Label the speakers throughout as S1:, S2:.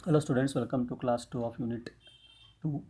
S1: Hello students, welcome to class 2 of unit 2,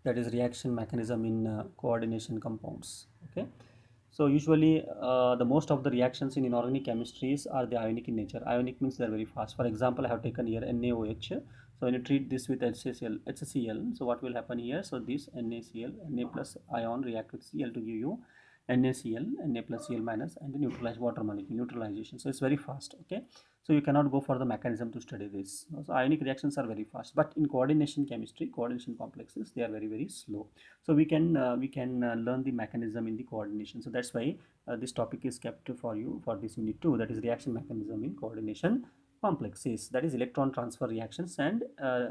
S1: that is reaction mechanism in coordination compounds. Okay, so usually the most of the reactions in inorganic chemistries are the ionic in nature. Ionic means they are very fast. For example, I have taken here NaOH. So when you treat this with HCl, so what will happen here? So this NaCl, Na plus ion react with Cl to give you NaCl, Na plus Cl minus, and the neutralized water molecule neutralization. So it's very fast. Okay, so you cannot go for the mechanism to study this. So ionic reactions are very fast, but in coordination chemistry, coordination complexes, they are very slow. So we can learn the mechanism in the coordination. So that's why this topic is kept for you for this unit 2, that is reaction mechanism in coordination complexes, that is electron transfer reactions and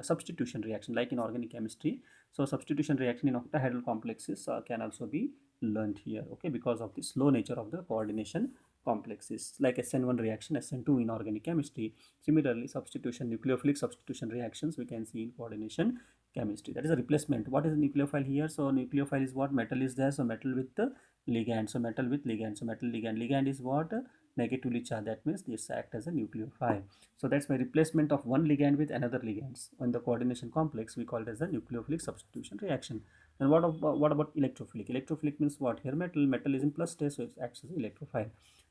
S1: substitution reaction like in organic chemistry. So substitution reaction in octahedral complexes can also be learned here, okay, because of the slow nature of the coordination complexes like SN1 reaction, SN2 in organic chemistry. Similarly, substitution, nucleophilic substitution reactions we can see in coordination chemistry. That is a replacement. What is a nucleophile here? So nucleophile is what? Metal is there, so metal with the ligand. So metal with ligand. So metal ligand. Ligand is what? Negatively charged. That means this act as a nucleophile. So that's my replacement of one ligand with another ligands. In the coordination complex, we call it as a nucleophilic substitution reaction. And what about electrophilic? Electrophilic means what? Here metal is in plus state, so it acts as an electrophile.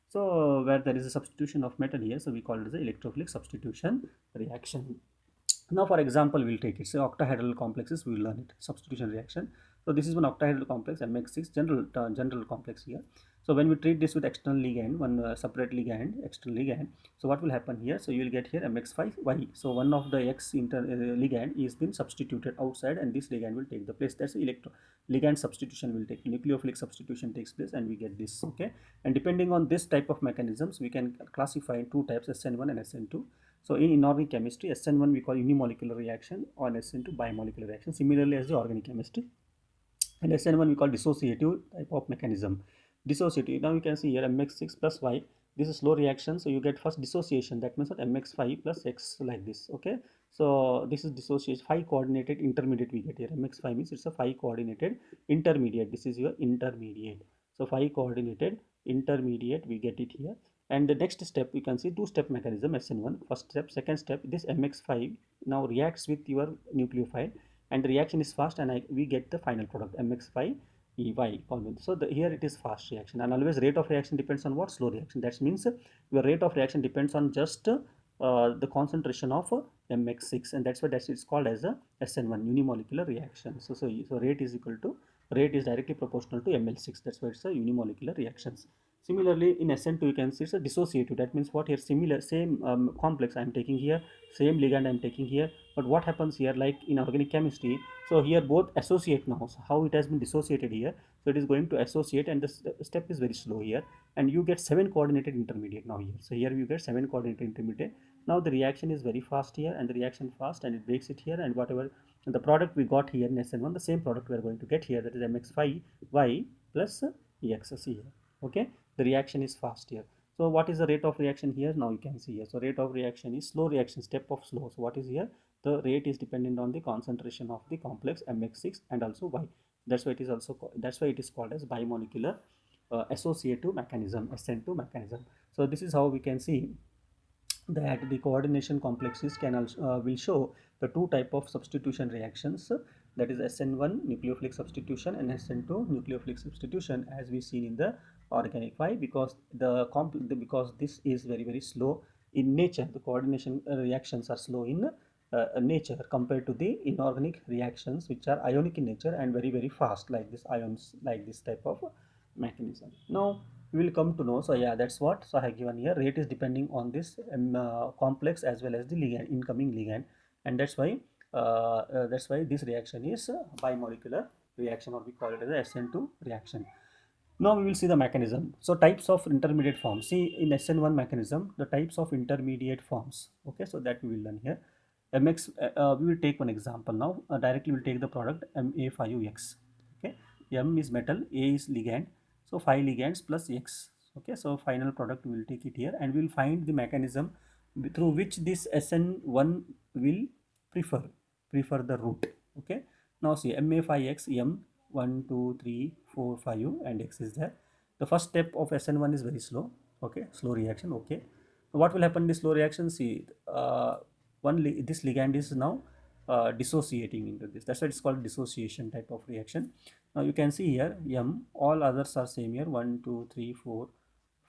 S1: So where there is a substitution of metal here, so we call it as a electrophilic substitution reaction. Now for example, we'll take it. So octahedral complexes, we will learn it. Substitution reaction. So this is one octahedral complex, MX6, general complex here. So when we treat this with external ligand, one separate ligand, external ligand, so what will happen here? So you will get here MX5Y. So one of the ligand is been substituted outside, and this ligand will take the place. That's the ligand substitution will take. Nucleophilic substitution takes place, and we get this. Okay, and depending on this type of mechanisms, we can classify in two types, SN1 and SN2. So in inorganic chemistry, SN1 we call unimolecular reaction, or SN2 bimolecular reaction. Similarly as the organic chemistry, and SN1 we call dissociative type of mechanism. Dissociative. Now you can see here MX6 plus Y. This is slow reaction, so you get first dissociation. That means that MX5 plus X like this. Okay. So this is dissociation. 5 coordinated intermediate we get here. MX5 means it's a 5 coordinated intermediate. This is your intermediate. So 5 coordinated intermediate we get it here. And the next step you can see two-step mechanism SN1. First step, second step. This MX5 now reacts with your nucleophile, and the reaction is fast, and we get the final product MX5 EY. So here it is fast reaction, and always rate of reaction depends on what? Slow reaction. That means your rate of reaction depends on just the concentration of MX6, and that's why it's called as a SN1 unimolecular reaction. So rate is directly proportional to ML6. That's why it's a unimolecular reactions. Similarly, in SN2 you can see it's a dissociative. That means what? Here same complex I am taking here, same ligand I am taking here, but what happens here, like in organic chemistry, so here both associate now. So how it has been dissociated here, so it is going to associate, and the step is very slow here, and you get 7 coordinated intermediate now here. So here you get 7 coordinated intermediate. Now the reaction is very fast here, and the reaction fast, and it breaks it here, and whatever the product we got here in SN1, the same product we are going to get here, that is MX5Y plus EXS here. Okay, the reaction is fast here. So what is the rate of reaction here? Now you can see here. So rate of reaction is slow reaction, step of slow. So what is here? The rate is dependent on the concentration of the complex MX6 and also Y. That's why it is called as bimolecular associative mechanism, SN2 mechanism. So this is how we can see that the coordination complexes can also will show the two type of substitution reactions, that is SN1 nucleophilic substitution and SN2 nucleophilic substitution, as we seen in the organic. Why? Because because this is very slow in nature. The coordination reactions are slow in nature compared to the inorganic reactions, which are ionic in nature and very fast, like this ions, like this type of mechanism. Now we will come to know. So yeah, that's what. So I have given here rate is depending on this complex as well as the ligand, incoming ligand, and that's why this reaction is bimolecular reaction, or we call it as a SN2 reaction. Now we will see the mechanism. So types of intermediate forms. See in SN1 mechanism, the types of intermediate forms. Okay, so that we will learn here. We will take one example now. Directly we will take the product Ma5X. Okay, M is metal, A is ligand. So 5 ligands plus X. Okay, so final product we will take it here, and we will find the mechanism through which this SN1 will prefer the route. Okay, now see Ma5X, M 1 2 3 4 5 and X is there. The first step of SN1 is very slow. Okay, slow reaction. Okay, what will happen in this slow reaction? See, this ligand is now dissociating into this. That's why it's called dissociation type of reaction. Now you can see here M, all others are same here, 1 2 3 4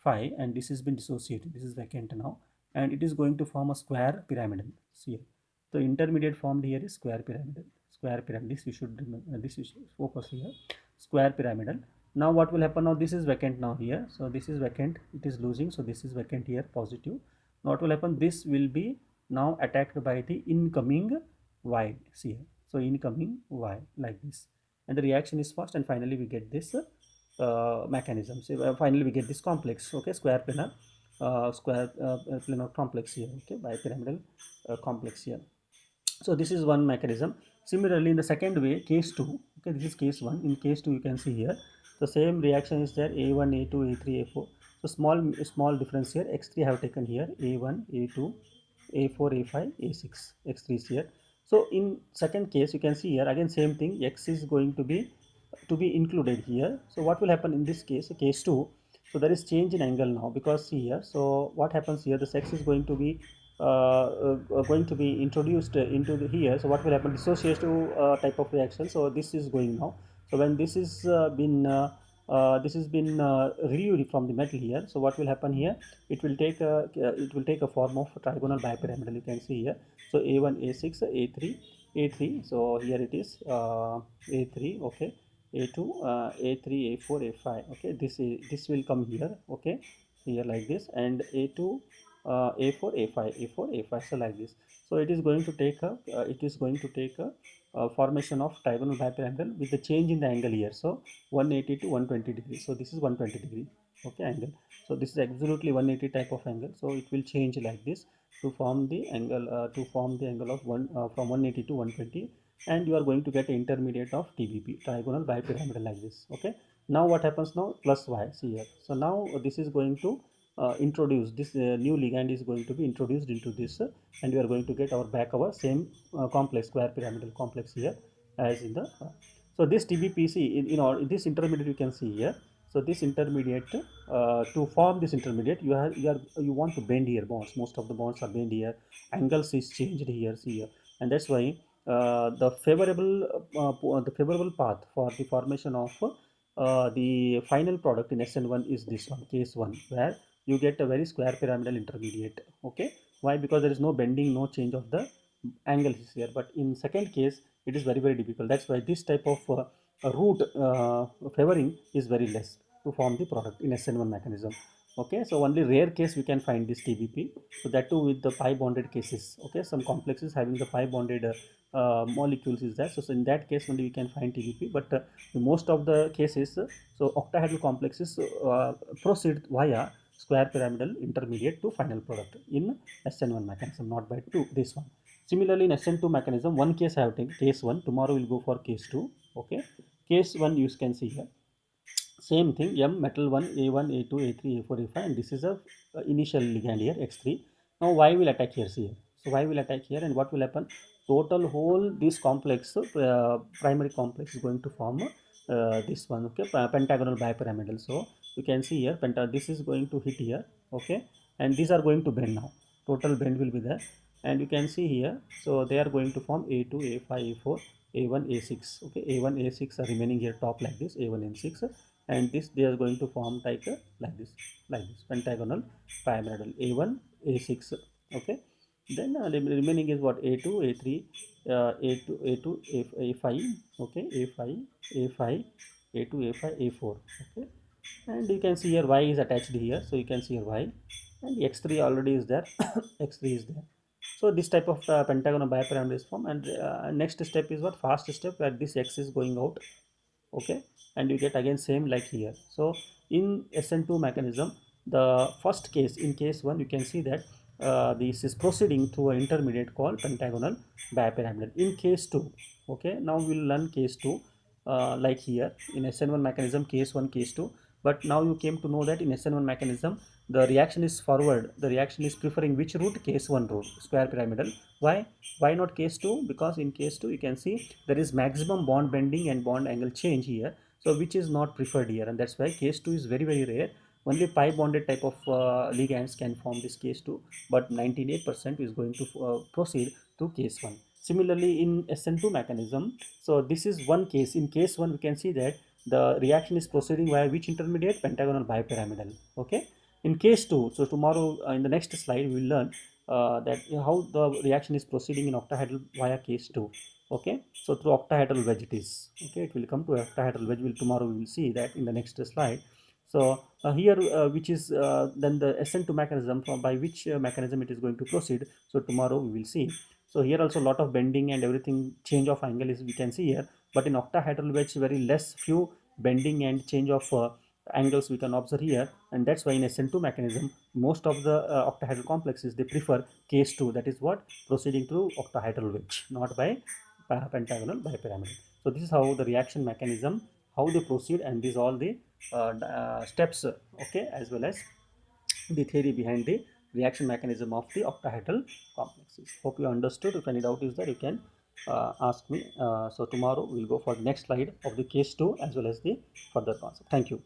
S1: 5, and this has been dissociated. This is vacant now, and it is going to form a square pyramidal. See here, the intermediate formed here is square pyramidal. Square pyramid. This you should remember. This you should focus here. Square pyramidal. Now what will happen? Now this is vacant now here. So this is vacant. It is losing. So this is vacant here. Positive. Now what will happen? This will be now attacked by the incoming Y. See here. So incoming Y like this, and the reaction is fast, and finally we get this mechanism. So finally we get this complex. Okay, square planar planar complex here. Okay, bipyramidal complex here. So this is one mechanism. Similarly, in the second way, case 2, okay, this is case 1. In case 2, you can see here the same reaction is there, A1, A2, A3, A4. So small difference here. X3 I have taken here, A1, A2, A4, A5, A6, X3 is here. So in second case, you can see here again same thing. X is going to be included here. So what will happen in this case, case 2? So there is change in angle now, because see here. So what happens here? The sex is going to be introduced into the here. So what will happen? Dissociative type of reaction. So this is going now. So when this is this has been relieved from the metal here. So what will happen here? It will take a form of trigonal bipyramidal. You can see here. So A1, A6, A3, A3. So here it is A3. Okay. A2, A3, A4, A5. Okay, this will come here. Okay, here like this, and A2, A4, A5, A4, A5. So like this. So it is going to take a formation of trigonal bipyramidal with the change in the angle here. So 180 to 120 degrees. So this is 120 degree. Okay, angle. So this is absolutely 180 type of angle. So it will change like this to form the angle of from 180 to 120, and you are going to get an intermediate of TBP, trigonal bipyramidal, like this. Okay, now what happens now? Plus Y. See here. So now this is going to introduce this new ligand is going to be introduced into this, and we are going to get our same complex, square pyramidal complex here as in the so this TBPC in this intermediate you can see here. So this intermediate, to form this intermediate, you want to bend here bonds. Most of the bonds are bend here, angles is changed here. See here, and that's why the favorable path for the formation of the final product in SN1 is this one, case 1, where you get a very square pyramidal intermediate. Okay, why? Because there is no bending, no change of the angle is here. But in second case, it is very difficult. That's why this type of root favoring is very less to form the product in SN1 mechanism. Okay, so only rare case we can find this TBP. So that too with the pi bonded cases. Okay, some complexes having the pi bonded molecules is there. So in that case only we can find TBP. But most of the cases, so octahedral complexes proceed via square pyramidal intermediate to final product in SN1 mechanism, not by this one. Similarly, in SN2 mechanism, one case I have taken, case 1. Tomorrow we'll go for case 2. Okay, case 1 you can see here. Same thing, M, metal 1, A1, A2, A3, A4, A5, and this is a initial ligand here, X3. Now Y will attack here, see here. So Y will attack here, and what will happen? Total whole this complex, primary complex is going to form this one, okay, pentagonal bipyramidal. So you can see here, this is going to hit here, okay, and these are going to bend now. Total bend will be there, and you can see here. So they are going to form A2, A5, A4, A1, A6. Okay, A1, A6 are remaining here top like this, A1 and 6, and this they are going to form like this pentagonal pyramidal, A1, A6. Okay, then the remaining is what? A2, A3, A5. Okay, A5, A5, A2, A5, A4. Okay, and you can see here Y is attached here, so you can see here Y, and X3 already is there. X3 is there. So this type of pentagonal bipyramidal is formed, and next step is what? Fast step, where this X is going out. Okay, and you get again same like here. So in SN2 mechanism, the first case, in case 1, you can see that this is proceeding to an intermediate called pentagonal bipyramidal. In case 2, okay, now we'll learn case 2 like here in SN1 mechanism, case 1, case 2. But now you came to know that in SN1 mechanism, the reaction is forward. The reaction is preferring which route? Case 1 route, square pyramidal. Why not case 2? Because in case 2 you can see there is maximum bond bending and bond angle change here, so which is not preferred here, and that's why case 2 is very rare. only pi bonded type of ligands can form this case 2, but 98% is going to proceed to case 1. Similarly, in SN2 mechanism, so this is one case. In case 1, we can see that the reaction is proceeding via which intermediate? Pentagonal bipyramidal. Okay. In case 2, so tomorrow in the next slide we will learn that how the reaction is proceeding in octahedral via case 2. Okay, so through octahedral wedge it is. Okay, it will come to octahedral wedge. Tomorrow we will see that in the next slide. So here which is then the SN2 mechanism, by which mechanism it is going to proceed. So tomorrow we will see. So here also a lot of bending and everything, change of angle is we can see here, but in octahedral wedge very less few bending and change of angles we can observe here, and that's why in SN2 mechanism most of the octahedral complexes they prefer case 2, that is what, proceeding through octahedral wedge, not by pentagonal bipyramidal. So this is how the reaction mechanism, how they proceed, and these all the steps, okay, as well as the theory behind the reaction mechanism of the octahedral complexes. Hope you understood. If any doubt is there, you can ask me. So tomorrow we'll go for the next slide of the case 2 as well as the further concept. Thank you.